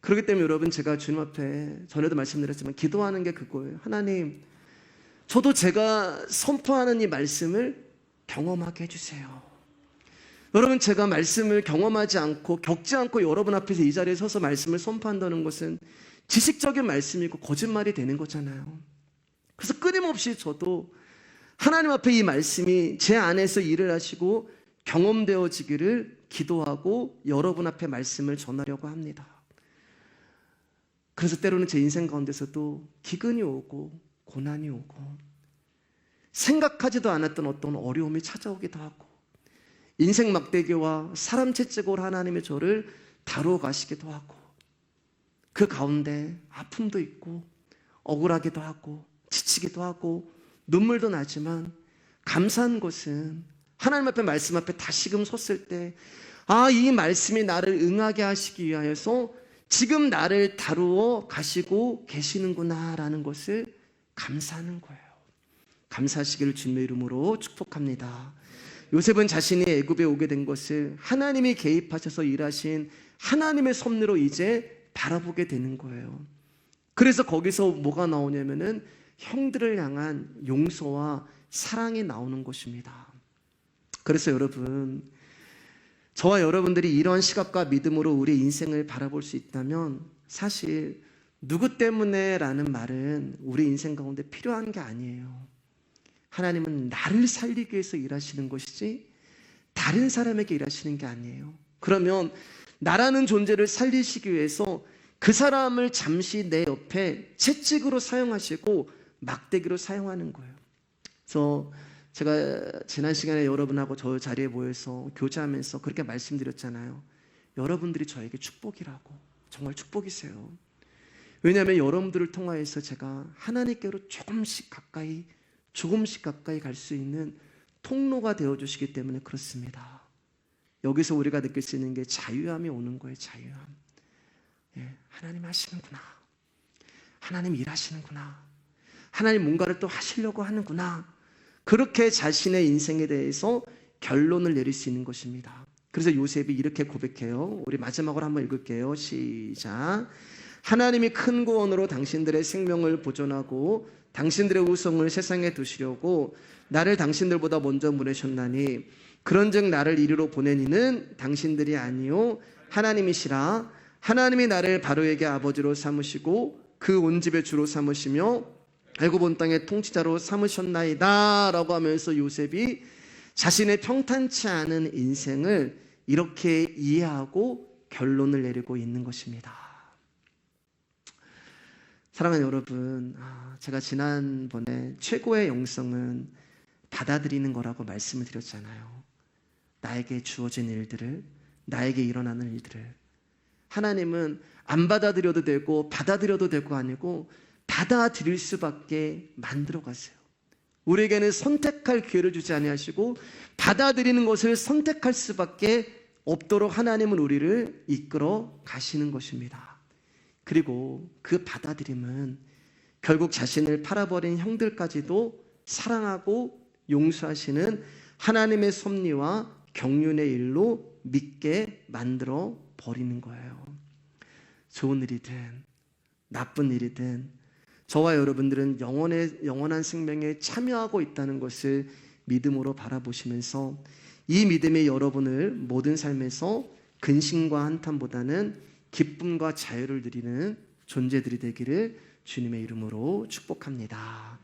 그렇기 때문에 여러분 제가 주님 앞에 전에도 말씀드렸지만 기도하는 게 그거예요. 하나님, 저도 제가 선포하는 이 말씀을 경험하게 해주세요. 여러분 제가 말씀을 경험하지 않고 겪지 않고 여러분 앞에서 이 자리에 서서 말씀을 선포한다는 것은 지식적인 말씀이고 거짓말이 되는 거잖아요. 그래서 끊임없이 저도 하나님 앞에 이 말씀이 제 안에서 일을 하시고 경험되어지기를 기도하고 여러분 앞에 말씀을 전하려고 합니다. 그래서 때로는 제 인생 가운데서도 기근이 오고 고난이 오고 생각하지도 않았던 어떤 어려움이 찾아오기도 하고 인생 막대기와 사람 채찍으로 하나님의 저를 다루어 가시기도 하고 그 가운데 아픔도 있고 억울하기도 하고 지치기도 하고 눈물도 나지만 감사한 것은 하나님 앞에 말씀 앞에 다시금 섰을 때 아, 이 말씀이 나를 응하게 하시기 위하여서 지금 나를 다루어 가시고 계시는구나 라는 것을 감사하는 거예요. 감사하시기를 주님의 이름으로 축복합니다. 요셉은 자신이 애굽에 오게 된 것을 하나님이 개입하셔서 일하신 하나님의 섭리로 이제 바라보게 되는 거예요. 그래서 거기서 뭐가 나오냐면은 형들을 향한 용서와 사랑이 나오는 것입니다. 그래서 여러분, 저와 여러분들이 이런 시각과 믿음으로 우리 인생을 바라볼 수 있다면 사실 누구 때문에 라는 말은 우리 인생 가운데 필요한 게 아니에요. 하나님은 나를 살리기 위해서 일하시는 것이지 다른 사람에게 일하시는 게 아니에요. 그러면 나라는 존재를 살리시기 위해서 그 사람을 잠시 내 옆에 채찍으로 사용하시고 막대기로 사용하는 거예요. 그래서 제가 지난 시간에 여러분하고 저 자리에 모여서 교제하면서 그렇게 말씀드렸잖아요. 여러분들이 저에게 축복이라고. 정말 축복이세요. 왜냐하면 여러분들을 통하여서 제가 하나님께로 조금씩 가까이 갈 수 있는 통로가 되어주시기 때문에 그렇습니다. 여기서 우리가 느낄 수 있는 게 자유함이 오는 거예요. 자유함. 하나님 하시는구나. 하나님 일하시는구나. 하나님 뭔가를 또 하시려고 하는구나. 그렇게 자신의 인생에 대해서 결론을 내릴 수 있는 것입니다. 그래서 요셉이 이렇게 고백해요. 우리 마지막으로 한번 읽을게요. 시작. 하나님이 큰 구원으로 당신들의 생명을 보존하고 당신들의 우성을 세상에 두시려고 나를 당신들보다 먼저 보내셨나니 그런즉 나를 이리로 보낸 이는 당신들이 아니요 하나님이시라. 하나님이 나를 바로에게 아버지로 삼으시고 그 온 집의 주로 삼으시며 알고 본 땅의 통치자로 삼으셨나이다 라고 하면서 요셉이 자신의 평탄치 않은 인생을 이렇게 이해하고 결론을 내리고 있는 것입니다. 사랑하는 여러분, 제가 지난번에 최고의 영성은 받아들이는 거라고 말씀을 드렸잖아요. 나에게 주어진 일들을, 나에게 일어나는 일들을 하나님은 안 받아들여도 되고 받아들여도 되고 아니고 받아들일 수밖에 만들어 가세요. 우리에게는 선택할 기회를 주지 아니하시고 받아들이는 것을 선택할 수밖에 없도록 하나님은 우리를 이끌어 가시는 것입니다. 그리고 그 받아들임은 결국 자신을 팔아버린 형들까지도 사랑하고 용서하시는 하나님의 섭리와 경륜의 일로 믿게 만들어 버리는 거예요. 좋은 일이든 나쁜 일이든 저와 여러분들은 영원한 생명에 참여하고 있다는 것을 믿음으로 바라보시면서 이 믿음이 여러분을 모든 삶에서 근심과 한탄보다는 기쁨과 자유를 누리는 존재들이 되기를 주님의 이름으로 축복합니다.